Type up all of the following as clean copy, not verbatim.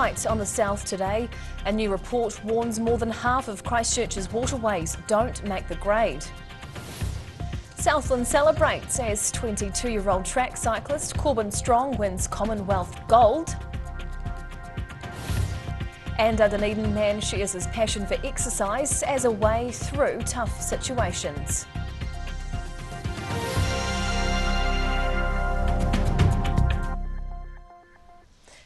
night on the south today. A new report warns more than half of Christchurch's waterways don't make the grade. Southland celebrates as 22-year-old track cyclist Corbin Strong wins Commonwealth gold. And a Dunedin man shares his passion for exercise as a way through tough situations.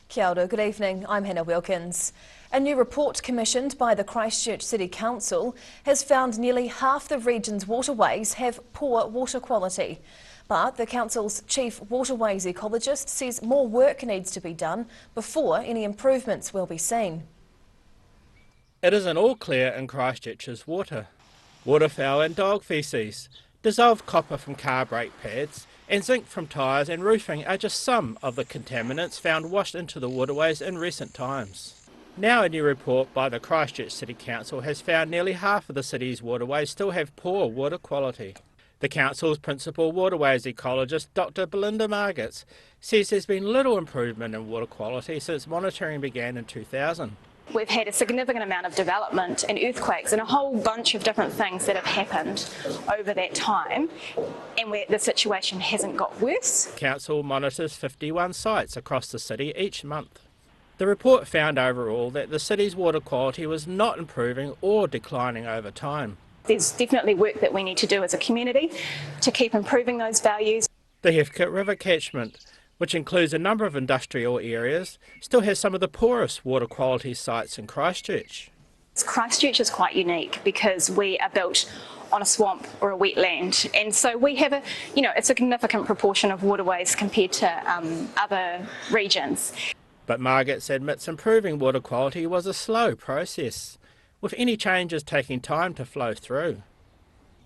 Kia ora, good evening, I'm Hannah Wilkins. A new report commissioned by the Christchurch City Council has found nearly half the region's waterways have poor water quality. But the Council's chief waterways ecologist says more work needs to be done before any improvements will be seen. It isn't all clear in Christchurch's water. Waterfowl and dog faeces, dissolved copper from car brake pads, and zinc from tyres and roofing are just some of the contaminants found washed into the waterways in recent times. Now a new report by the Christchurch City Council has found nearly half of the city's waterways still have poor water quality. The Council's principal waterways ecologist, Dr Belinda Margetts, says there's been little improvement in water quality since monitoring began in 2000. We've had a significant amount of development and earthquakes and a whole bunch of different things that have happened over that time, and where the situation hasn't got worse. The Council monitors 51 sites across the city each month. The report found overall that the city's water quality was not improving or declining over time. There's definitely work that we need to do as a community to keep improving those values. The Heathcote River catchment, which includes a number of industrial areas, still has some of the poorest water quality sites in Christchurch. Christchurch is quite unique because we are built on a swamp or a wetland, and so we have a significant proportion of waterways compared to other regions. But Margetts admits improving water quality was a slow process, with any changes taking time to flow through.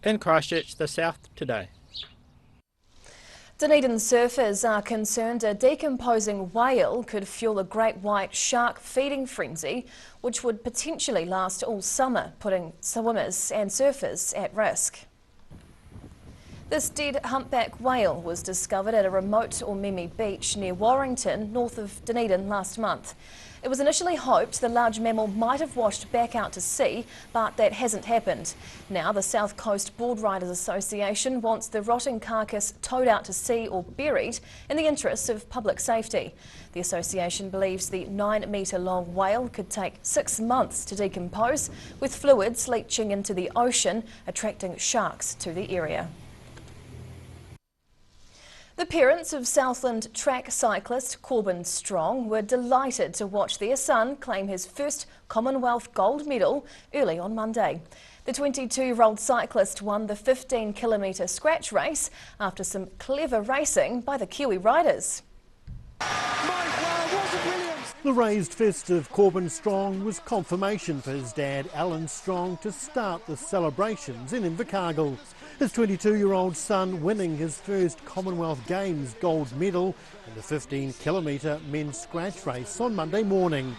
In Christchurch, the South today. Dunedin surfers are concerned a decomposing whale could fuel a great white shark feeding frenzy, which would potentially last all summer, putting swimmers and surfers at risk. This dead humpback whale was discovered at a remote Ormemi beach near Warrington, north of Dunedin last month. It was initially hoped the large mammal might have washed back out to sea, but that hasn't happened. Now the South Coast Board Riders Association wants the rotting carcass towed out to sea or buried in the interests of public safety. The association believes the 9-metre-long whale could take 6 months to decompose, with fluids leaching into the ocean, attracting sharks to the area. The parents of Southland track cyclist Corbin Strong were delighted to watch their son claim his first Commonwealth gold medal early on Monday. The 22-year-old cyclist won the 15-kilometre scratch race after some clever racing by the Kiwi riders. The raised fist of Corbin Strong was confirmation for his dad, Alan Strong, to start the celebrations in Invercargill. His 22-year-old son winning his first Commonwealth Games gold medal in the 15-kilometre men's scratch race on Monday morning.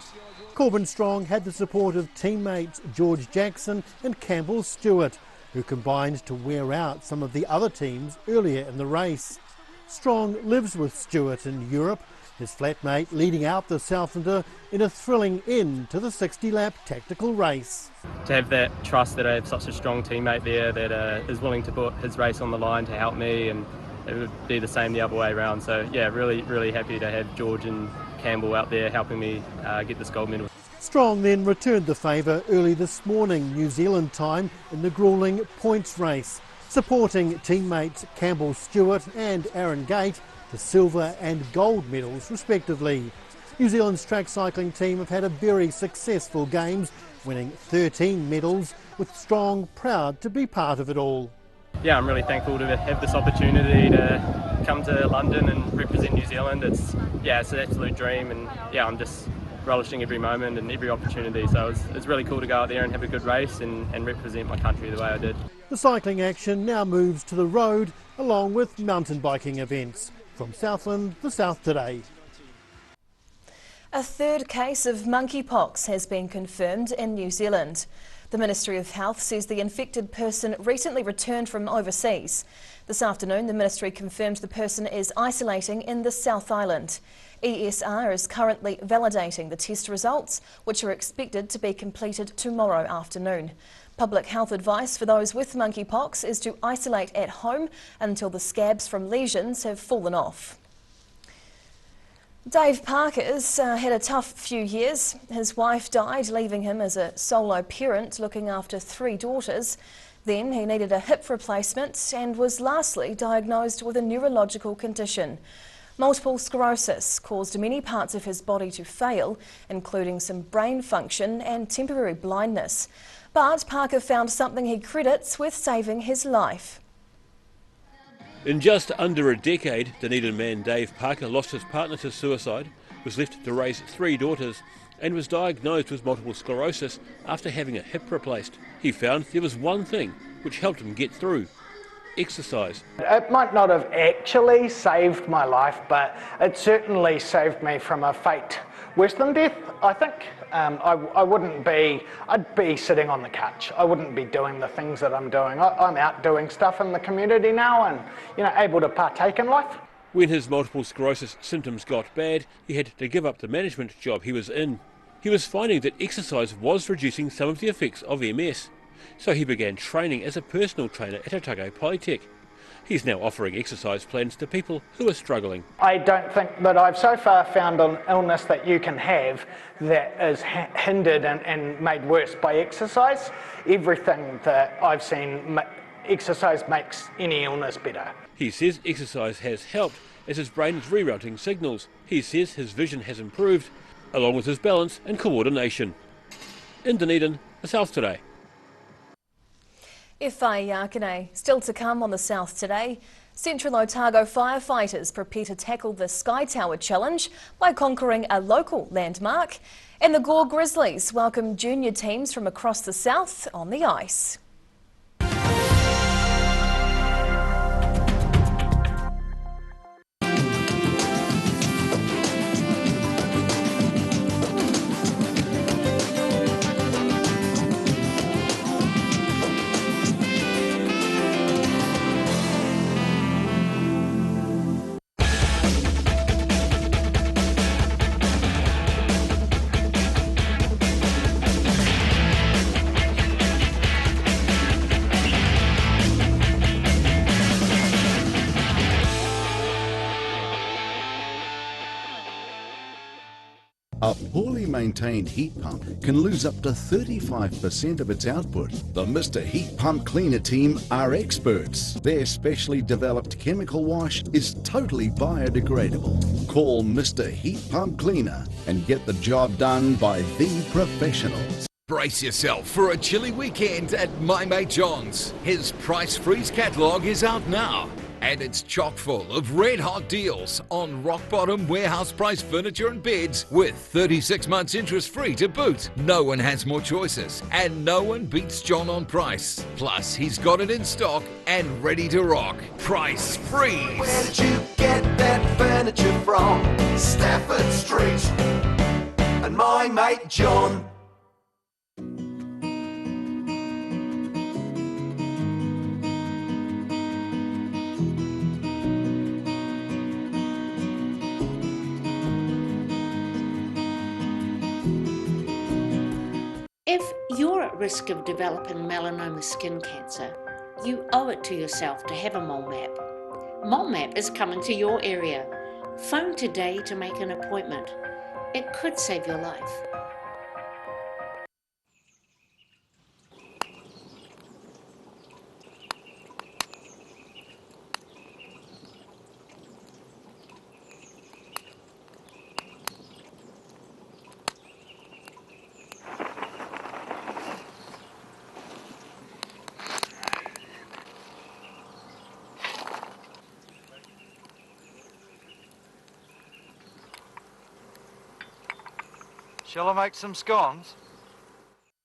Corbin Strong had the support of teammates George Jackson and Campbell Stewart, who combined to wear out some of the other teams earlier in the race. Strong lives with Stewart in Europe, his flatmate leading out the Southlander in a thrilling end to the 60-lap tactical race. To have that trust that I have such a strong teammate there that is willing to put his race on the line to help me, and it would be the same the other way around. So yeah, really happy to have George and Campbell out there helping me get this gold medal. Strong then returned the favour early this morning, New Zealand time, in the gruelling points race, supporting teammates Campbell Stewart and Aaron Gate to silver and gold medals respectively. New Zealand's track cycling team have had a very successful games, winning 13 medals, with Strong proud to be part of it all. Yeah, I'm really thankful to have this opportunity to come to London and represent New Zealand. It's an absolute dream, and yeah, I'm just relishing every moment and every opportunity. So it's really cool to go out there and have a good race and represent my country the way I did. The cycling action now moves to the road along with mountain biking events. From Southland, the South today. A third case of monkeypox has been confirmed in New Zealand. The Ministry of Health says the infected person recently returned from overseas. This afternoon, the Ministry confirmed the person is isolating in the South Island. ESR is currently validating the test results, which are expected to be completed tomorrow afternoon. Public health advice for those with monkeypox is to isolate at home until the scabs from lesions have fallen off. Dave Parker's had a tough few years. His wife died, leaving him as a solo parent looking after 3 daughters. Then he needed a hip replacement and was lastly diagnosed with a neurological condition. Multiple sclerosis caused many parts of his body to fail, including some brain function and temporary blindness. But Parker found something he credits with saving his life. In just under a decade, Dunedin man Dave Parker lost his partner to suicide, was left to raise 3 daughters and was diagnosed with multiple sclerosis after having a hip replaced. He found there was one thing which helped him get through: exercise. It might not have actually saved my life, but it certainly saved me from a fate worse than death, I think. I'd be sitting on the couch. I wouldn't be doing the things that I'm doing. I'm out doing stuff in the community now and, able to partake in life. When his multiple sclerosis symptoms got bad, he had to give up the management job he was in. He was finding that exercise was reducing some of the effects of MS, so he began training as a personal trainer at Otago Polytech. He's now offering exercise plans to people who are struggling. I don't think that I've so far found an illness that you can have that is hindered and made worse by exercise. Everything that I've seen, exercise makes any illness better. He says exercise has helped as his brain is rerouting signals. He says his vision has improved, along with his balance and coordination. In Dunedin, the South Today. Whai Yakane, still to come on the South Today. Central Otago firefighters prepare to tackle the Sky Tower challenge by conquering a local landmark. And the Gore Grizzlies welcome junior teams from across the South on the ice. A poorly maintained heat pump can lose up to 35% of its output. The Mr. Heat Pump Cleaner team are experts. Their specially developed chemical wash is totally biodegradable. Call Mr. Heat Pump Cleaner and get the job done by the professionals. Brace yourself for a chilly weekend at My Mate John's. His Price Freeze catalogue is out now, and it's chock full of red hot deals on rock bottom warehouse price furniture and beds with 36 months interest free to boot. No one has more choices and no one beats John on price. Plus he's got it in stock and ready to rock. Price Freeze. Where did you get that furniture from? Stafford Street and My Mate John. If you're at risk of developing melanoma skin cancer, you owe it to yourself to have a mole map. Mole Map is coming to your area. Phone today to make an appointment. It could save your life. Shall I make some scones?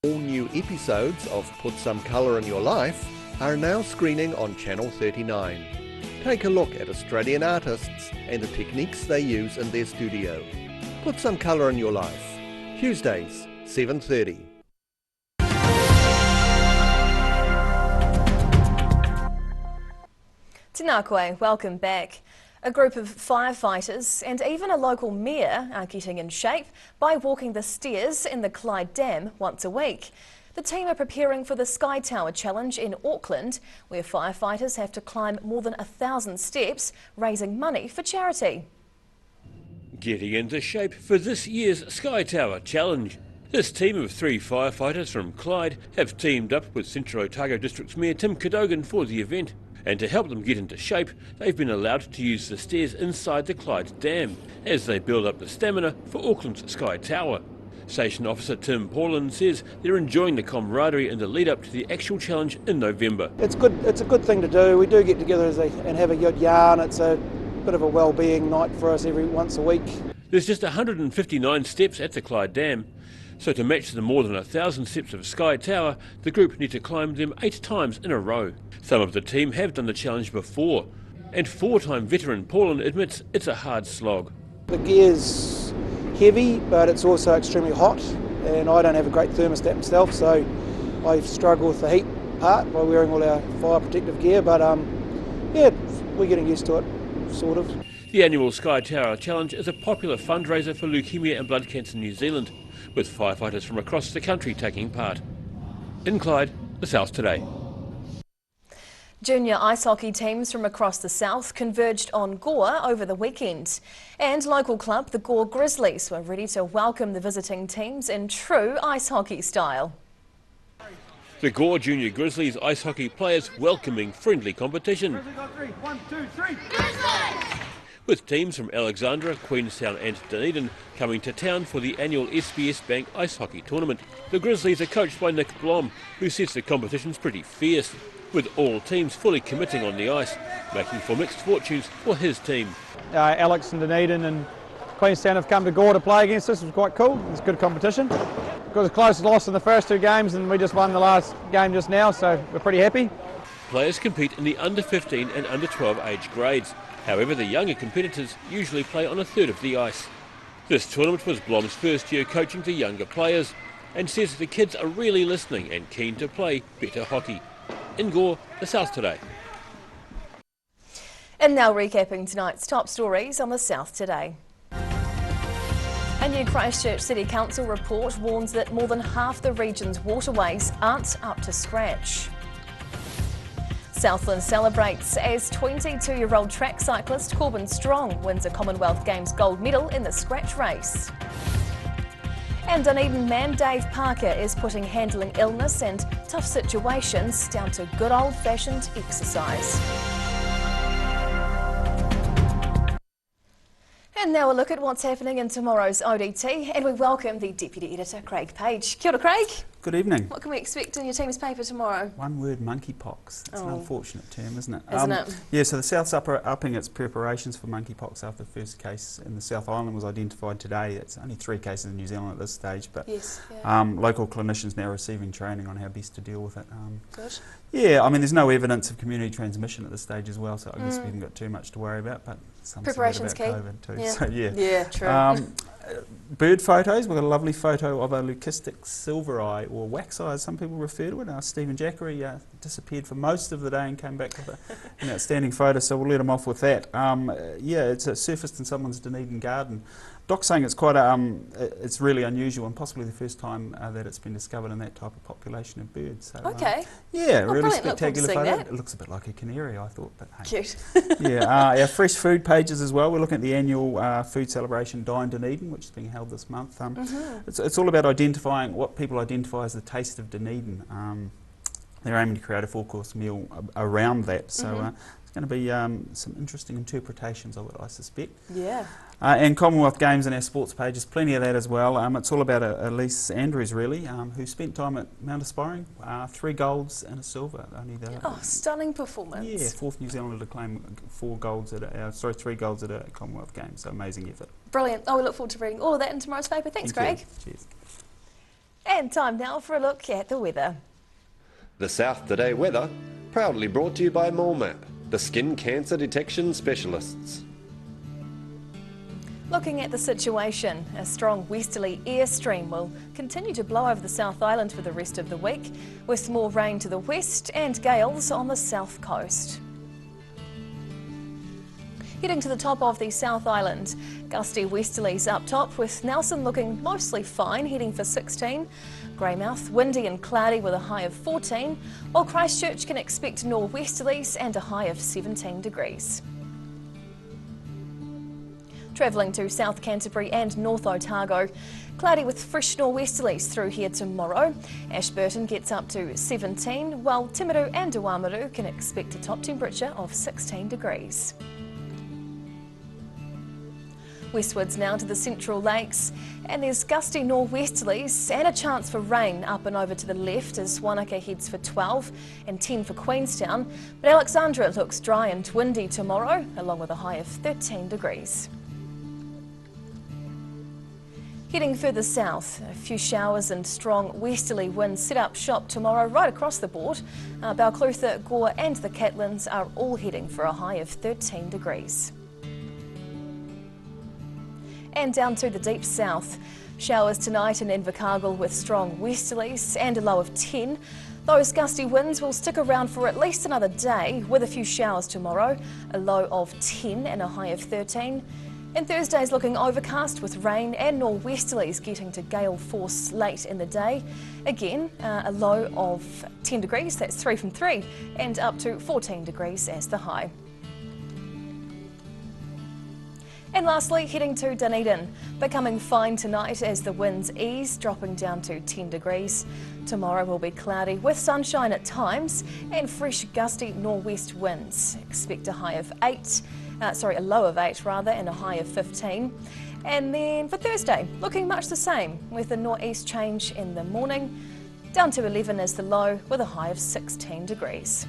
All new episodes of Put Some Colour in Your Life are now screening on Channel 39. Take a look at Australian artists and the techniques they use in their studio. Put some colour in your life. Tuesdays, 7:30. Tēnā koe, welcome back. A group of firefighters and even a local mayor are getting in shape by walking the stairs in the Clyde Dam once a week. The team are preparing for the Sky Tower Challenge in Auckland, where firefighters have to climb more than 1,000 steps, raising money for charity. Getting into shape for this year's Sky Tower Challenge. This team of 3 firefighters from Clyde have teamed up with Central Otago District's Mayor Tim Cadogan for the event. And to help them get into shape, they've been allowed to use the stairs inside the Clyde Dam as they build up the stamina for Auckland's Sky Tower. Station Officer Tim Paulin says they're enjoying the camaraderie in the lead up to the actual challenge in November. It's a good thing to do. We do get together and have a good yarn. It's a bit of a well-being night for us every once a week. There's just 159 steps at the Clyde Dam. So to match the more than 1,000 steps of Sky Tower, the group need to climb them 8 times in a row. Some of the team have done the challenge before, and 4-time veteran Paulin admits it's a hard slog. The gear's heavy, but it's also extremely hot, and I don't have a great thermostat myself, so I struggle with the heat part by wearing all our fire protective gear, but yeah, we're getting used to it, sort of. The annual Sky Tower Challenge is a popular fundraiser for Leukemia and Blood Cancer New Zealand, with firefighters from across the country taking part. In Clyde, the South Today. Junior ice hockey teams from across the south converged on Gore over the weekend. And local club, the Gore Grizzlies, were ready to welcome the visiting teams in true ice hockey style. The Gore Junior Grizzlies ice hockey players welcoming friendly competition. One, two, three. With teams from Alexandra, Queenstown and Dunedin coming to town for the annual SBS Bank Ice Hockey Tournament. The Grizzlies are coached by Nick Blom, who says the competition's pretty fierce, with all teams fully committing on the ice, making for mixed fortunes for his team. Alex and Dunedin and Queenstown have come to Gore to play against us. It was quite cool. It's good competition. It was a close loss in the first 2 games and we just won the last game just now, so we're pretty happy. Players compete in the under 15 and under 12 age grades. However, the younger competitors usually play on a third of the ice. This tournament was Blom's first year coaching the younger players and says the kids are really listening and keen to play better hockey. In Gore, the South Today. And now recapping tonight's top stories on the South Today. A new Christchurch City Council report warns that more than half the region's waterways aren't up to scratch. Southland celebrates as 22-year-old track cyclist Corbin Strong wins a Commonwealth Games gold medal in the scratch race. And Dunedin man Dave Parker is putting handling illness and tough situations down to good old-fashioned exercise. And now a look at what's happening in tomorrow's ODT, and we welcome the Deputy Editor Craig Page. Kia ora, Craig. Good evening. What can we expect in your team's paper tomorrow? One word, monkeypox. It's an unfortunate term, isn't it? Isn't it? Yeah, so the South's upping its preparations for monkeypox after the first case in the South Island was identified today. It's only 3 cases in New Zealand at this stage, but yes, local clinicians now receiving training on how best to deal with it. Good. Yeah, I mean, there's no evidence of community transmission at this stage as well, so I guess we haven't got too much to worry about, but some preparation's about key. COVID too. Yeah. So, Yeah, true. Bird photos, we've got a lovely photo of a leucistic silver eye, or wax eye as some people refer to it. Stephen Jackery disappeared for most of the day and came back with an outstanding photo, so we'll let him off with that. Yeah, it's surfaced in someone's Dunedin garden. Doc's saying it's quite it's really unusual and possibly the first time that it's been discovered in that type of population of birds. So, okay. Yeah, really brilliant. spectacular photo. That. It looks a bit like a canary, I thought. But hey. Cute. Yeah, our fresh food pages as well. We're looking at the annual food celebration Dine Dunedin, which is being held this month. It's all about identifying what people identify as the taste of Dunedin. They're aiming to create a 4-course meal around that. So it's going to be some interesting interpretations of it, I suspect. Yeah. And Commonwealth Games in our sports pages, plenty of that as well. It's all about Elise Andrews, really, who spent time at Mount Aspiring, 3 golds and a silver. Stunning performance. Yeah, 4th New Zealander to claim 3 golds at a Commonwealth Games, so amazing effort. Brilliant. Oh, we look forward to reading all of that in tomorrow's paper. Thanks, Craig. Cheers. And time now for a look at the weather. The South Today weather, proudly brought to you by MoleMap, the skin cancer detection specialists. Looking at the situation, a strong westerly air stream will continue to blow over the South Island for the rest of the week, with more rain to the west and gales on the south coast. Heading to the top of the South Island, gusty westerlies up top, with Nelson looking mostly fine, heading for 16. Greymouth, windy and cloudy with a high of 14, while Christchurch can expect nor'westerlies and a high of 17 degrees. Travelling to South Canterbury and North Otago, cloudy with fresh nor'westerlies through here tomorrow. Ashburton gets up to 17, while Timaru and Oamaru can expect a top temperature of 16 degrees. Westwards now to the Central Lakes, and there's gusty nor'westerlies and a chance for rain up and over to the left as Wanaka heads for 12 and 10 for Queenstown, but Alexandra looks dry and windy tomorrow, along with a high of 13 degrees. Heading further south, a few showers and strong westerly winds set up shop tomorrow right across the board. Balclutha, Gore and the Catlins are all heading for a high of 13 degrees. And down to the deep south, showers tonight in Invercargill with strong westerlies and a low of 10. Those gusty winds will stick around for at least another day, with a few showers tomorrow, a low of 10 and a high of 13. And Thursday's looking overcast with rain and nor'westerlies getting to gale force late in the day. Again, a low of 10 degrees, that's 3 from 3, and up to 14 degrees as the high. And lastly, heading to Dunedin, becoming fine tonight as the winds ease, dropping down to 10 degrees. Tomorrow will be cloudy with sunshine at times and fresh gusty nor'west winds. Expect a low of 8 rather, and a high of 15. And then for Thursday, looking much the same with a nor'east change in the morning, down to 11 as the low with a high of 16 degrees.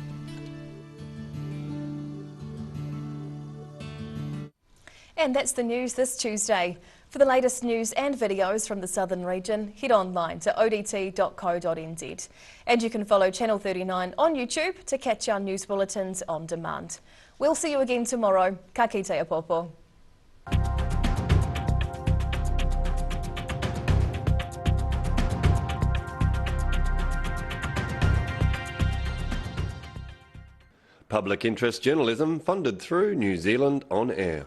And that's the news this Tuesday. For the latest news and videos from the southern region, head online to odt.co.nz. And you can follow Channel 39 on YouTube to catch our news bulletins on demand. We'll see you again tomorrow. Ka kite apopo. Public interest journalism funded through New Zealand On Air.